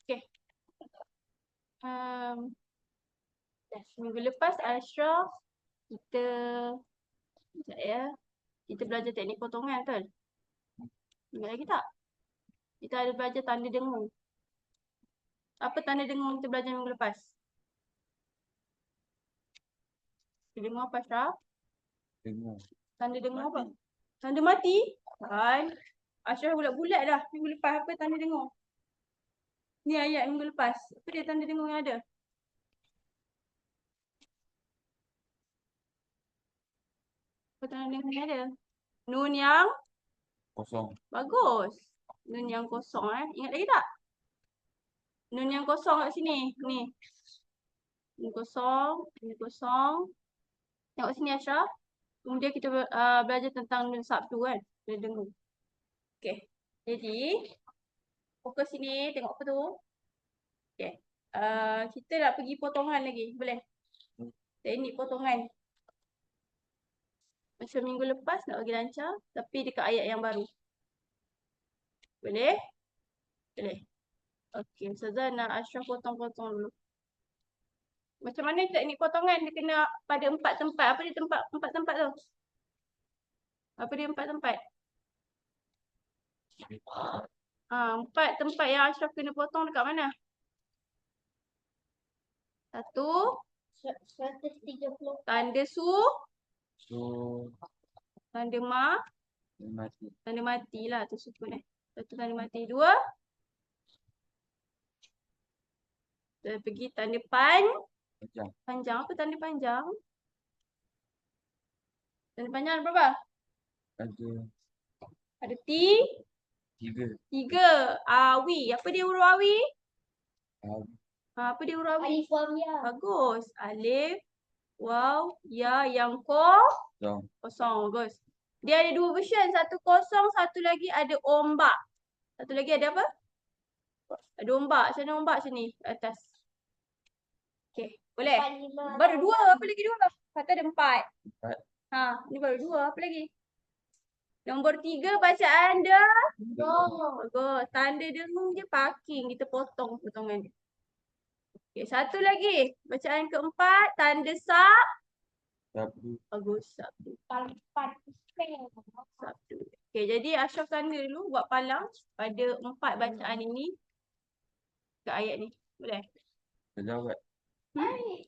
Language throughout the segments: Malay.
Okay. Minggu lepas Ashraf kita sekejap ya. Kita belajar teknik potongan betul? Ingat lagi tak? Kita ada belajar tanda dengung. Apa tanda dengung kita belajar minggu lepas? Tanda dengung apa Ashraf? Dengung. Tanda dengung apa? Tanda mati? Kan? Ashraf bulat-bulat dah minggu lepas. Apa tanda dengung? Ni ayat minggu lepas. Apa dia tanda dengung yang ada? Apa tanda dengung yang ada? Nun yang Kosong. bagus. Nun yang kosong Ingat lagi tak? Nun yang kosong kat sini. Ni. Nun kosong. Nun kosong. Tengok sini Ashraf. Kemudian kita belajar tentang nun sabtu kan. Dia dengung. Okay. Jadi. Fokus sini. Tengok apa tu. Okay. Kita nak pergi potongan lagi. Boleh? Teknik potongan. Macam minggu lepas nak bagi lancar. Tapi dekat ayat yang baru. Boleh? Boleh. Okey. Ustazah nak Ashraf potong-potong dulu. Macam mana teknik potongan? Dia kena pada 4 tempat. Apa dia tempat 4 tempat tu? Apa dia 4 tempat? 4 tempat yang Ashraf kena potong dekat mana? 1. 130. Tanda su. So, Tanda ma. mati. Tanda mati lah tu sukun 1 tanda mati. 2. Kita pergi tanda Macam. panjang. Apa tanda panjang? Tanda panjang ada berapa? Ada Ada 3. 3. Awi. Apa dia huruf awi? Ah, Apa dia huruf awi? Alif Lam Ya. Bagus. Alif, waw, ya, yang Kosong. kosong. Bagus. Dia ada 2 version. 1 kosong, 1 lagi ada ombak. 1 lagi ada apa? Ada ombak. Sana ombak sini. Atas. Okay. Boleh? 45. Baru 2. Apa lagi 2? Kata ada 4. 4. Ni baru 2. Apa lagi? Nombor 3 bacaan dia. Oh. Bagus. Tanda dengung je parking. Kita potong potongan dia. Okay. 1 lagi. Bacaan keempat. Tanda Sabtu. bagus. Sabtu. Empat. Sabtu. Okay, jadi Ashraf tanda dulu buat palang pada 4 bacaan ini ke ayat ni. Boleh? Dah jawab. Baik.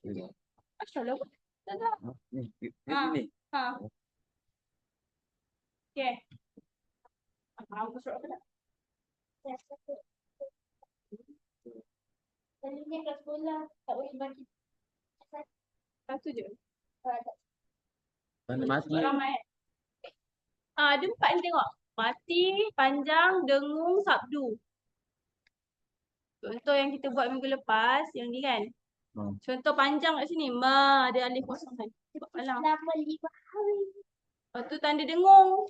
Ashraf lah buat. Tak tak. Ni. Ha. Ni. Okay. Aku suruh apa tak? Selalunya kat sekolah tak boleh bagi. Satu je. Mana mati? Ramai. Ada 4 ni tengok. Mati, panjang, dengung, sabdu. Contoh yang kita buat minggu lepas, yang ni kan. Contoh panjang kat sini. Ma, ada alif kosong kan. Buat palang. Selama 5 hari. Lepas tu tanda dengung.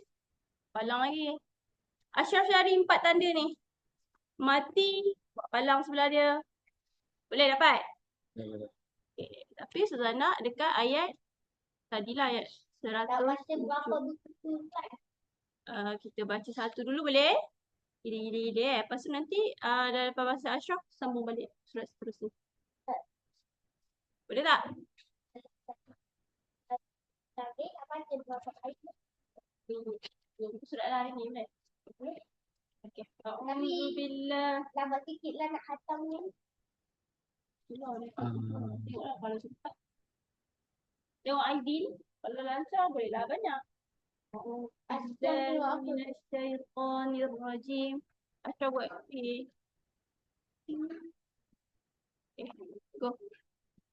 Palang lagi. Ashraf cari 4 tanda ni. Mati, buat palang sebelah dia. Boleh dapat? Okay. Tapi Suzana dekat ayat tadilah ayat Tak baca berapa 107. buku kan? Kita baca satu dulu boleh? Gila-gila. Lepas tu nanti dah lepas bahasa Ashraf sambung balik surat seterusnya. Boleh tak? Tapi tak baca berapa ayat. Tunggu surat lah ni boleh? Boleh? Okay. Alhamdulillah. Lambat sikit lah nak khatam ni. Tengoklah kalau cepat. Tengok Aidil. Kalau lancar bolehlah banyak. Astaghfirullahaladzim. Ashraf buat. Okay. Go.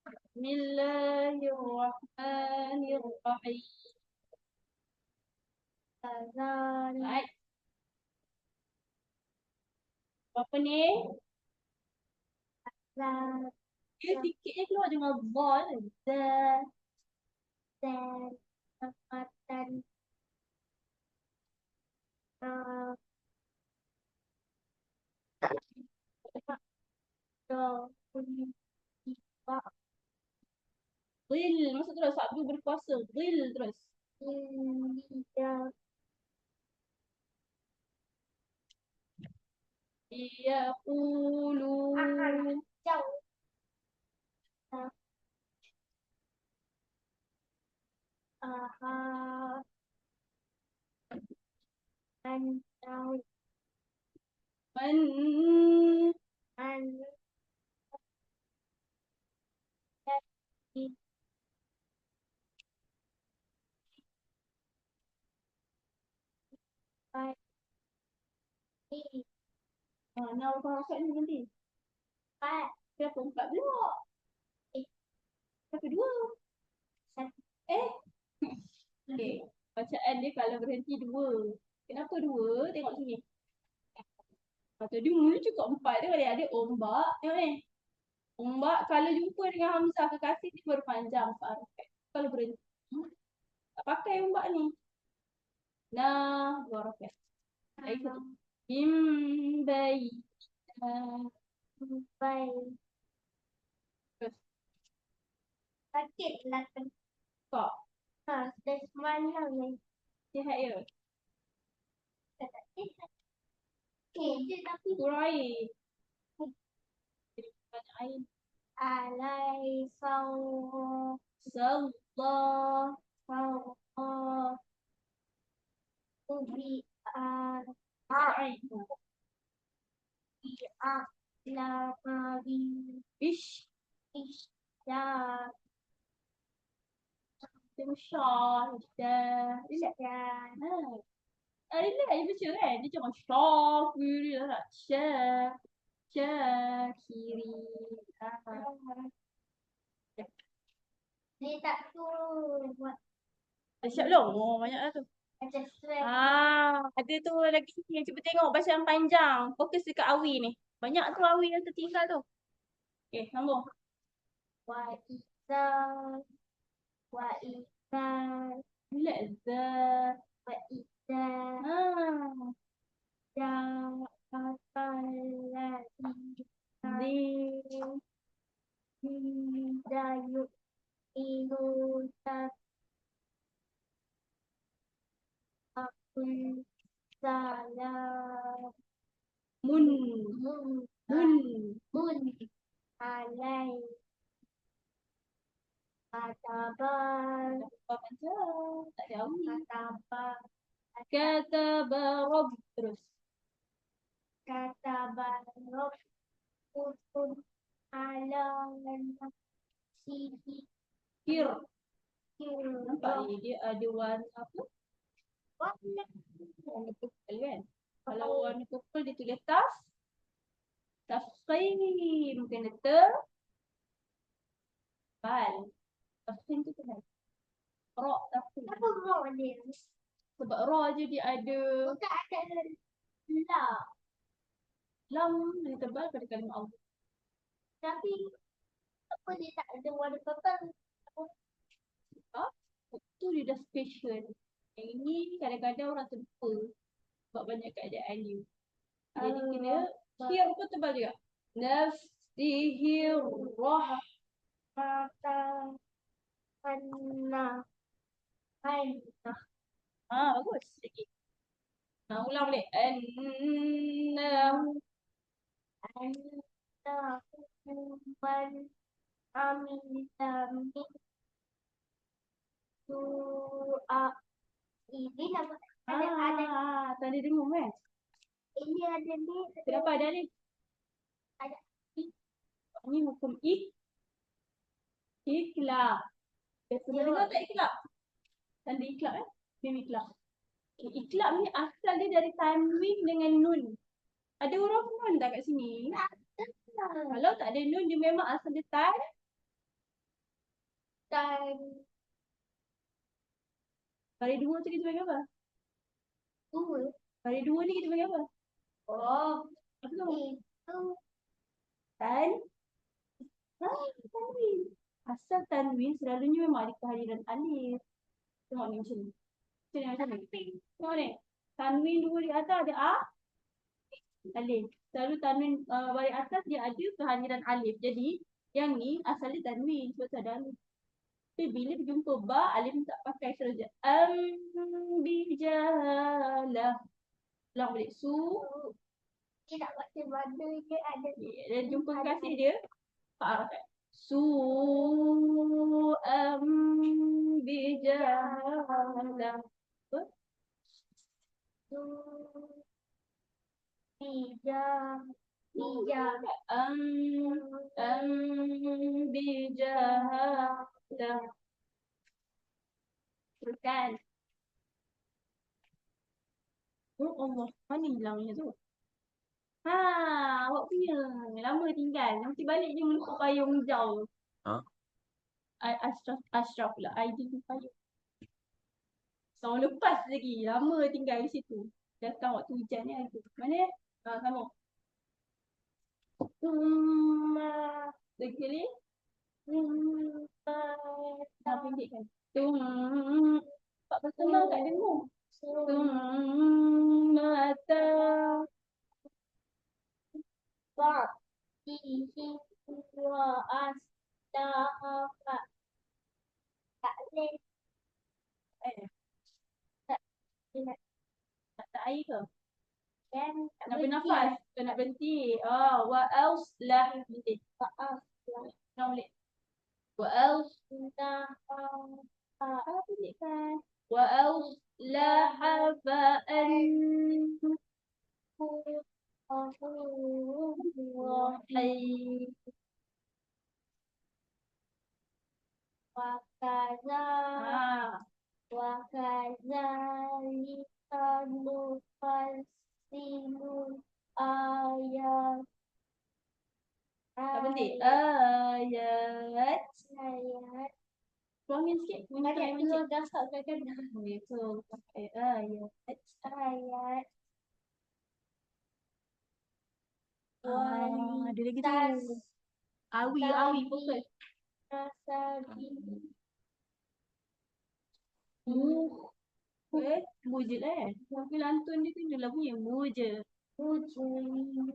Bismillahirrahmanirrahim. Right. Apa ni? Dia sikitnya keluar dengan ball. Dan tempatan Dhil. Maksud terus. Sabtu berpuasa. Dhil terus. Yaqulu. Jauh. Aha. Antau. Man. An. Nah, kau rasa ni nanti. Empat. Kenapa 4 pula? Kenapa 2? Satu. Okay. Bacaan dia kalau berhenti 2. Kenapa 2? Tengok sini. Atau dia mula cukup 4 dia boleh ada ombak. Tengok ni. Ombak kalau jumpa dengan Hamzah kekasih dia berpanjang. Kalau berhenti. Tak pakai ombak ni. Nah, dua roket. Lagi satu. Imbai. Baik. Terus. Sakit lah kan. Kok. Ha, dah semalam ni. Sihat ya? Tak sihat. Je tapi Kurang air. Banyak air. alai saw Sallah. saw ubi Banyak air. lamabi Ish. isya Syah. Dah. Relax. dan Relax je baca kan. Dia cakap Syah. Kiri lah. Syah. Syah. Kiri. dia tak tu buat Dah siap belum? Oh, banyak lah tu. macam stress. Ada tu lagi ni. Cuba tengok bacaan panjang. Fokus dekat awi ni. Banyak tu awi yang tertinggal tu. Okay, sambung. Wa isa wa isa Relax je. wa isa Ah. Zin. Dayu ilu akul salam Mun. mun Mun. mun alai katabar Apa je? Tak ada awi. katabar Kataba Rabb. Terus. katabar usun ala nafsihi Kir. Nampak ni dia ada warna apa? warna Warna purple kan? Kalau warna purple dia tulis tafkhim. Kena tebal. Tafkhim tu kenal. Ra' tafkhim. apa mau dia Sebab ra je dia ada bukan ada la lam yang tebal pada kalimah Allah. tapi apa dia tak ada warna purple Tu dia dah special. Yang ini kadang-kadang orang terlupa sebab banyak keadaan dia. Jadi kena kir pun tebal juga. Nafsihi rah. mata anna anna Bagus. Sikit. Ulang balik. Annahu. anna man amila min su'a ini nama ada Tadi dengar kan? ini ada ni Kenapa ada ni? ada Ni hukum ikhlas. Biasa dengar tak ikhlas? Tanda ikhlas kan? Mim ikhlas. Okay, ikhlas ni asal dia dari tanwin dengan nun. Ada huruf nun tak kat sini? Kalau tak ada nun, dia memang asal dia dan Pada dua tu kita panggil apa? dua Pada dua ni kita panggil apa? oh Apa tu? itu Tanwin. Asal tanwin selalunya memang ada kehadiran alif. Tengok ni macam ni. Macam ni. Tengok ni. Tanwin dua di atas ada alif. Selalu tanwin balik atas dia ada kehadiran alif. Jadi yang ni asal dia tanwin sebab tak ada alif. Tapi bila berjumpa ba, alif tak pakai saja. Bijalah. Ulang balik. Tidak baca mana je ada. Dan jumpa kekasih dia. Pak Arafat. Su'am bijahadah. Apa? Bijak. Bijak. Am bijahadah. Teruskan. Oh Allah, mana hilangnya tu? Ha, awak punya. Lama tinggal. Nanti balik je untuk payung hijau. Ha? Ashraf pula. ID tu payung. Tahun lepas lagi. Lama tinggal di situ. Datang waktu hujan ni aku. Mana ya? Ha, sama. Lagi sekali. Nak pendekkan. Pak Bersenang kat dengar. Mata. Sebab fihi wa astaghfar. Tak boleh. Tak air ke? Kan Nak bernafas ke nak berhenti? Oh, wa else lah berhenti. Maaf. Nak boleh. Wa else Apa apa pendekkan? Wa else la hafa'an. Wahai. Wakaza Ah, wakazalika nufassilu ayat tak berhenti. ayat Ayat. Tuangin sikit. Bunyi ayat ayat dua macam. gasak kan Itu. Ayat. ayat Ada lagi tu. walitas Awi, fokus. rasabi Mu je lah kan. Tapi lantun dia tu lah bunyi mu je. ujung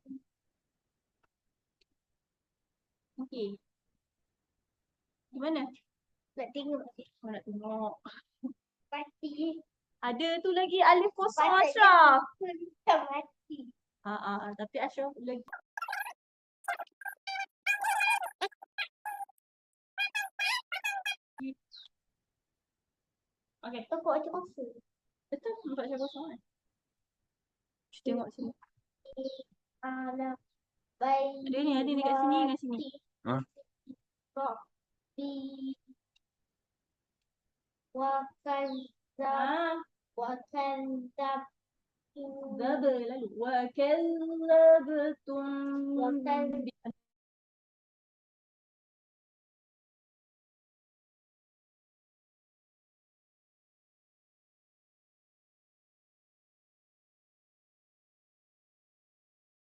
Okey. Gimana? nak tengok Nak tengok. pasti Ada tu lagi alif kosong Patut Ashraf. kita mati Tapi Ashraf lagi. Okey. tokok macam masa Betul nampak Ashraf kosong kan? Cuba tengok sini. alam Ada ni kat sini. Ha? Rabbi wakan Ah, wakan zaba lalu. Wa kal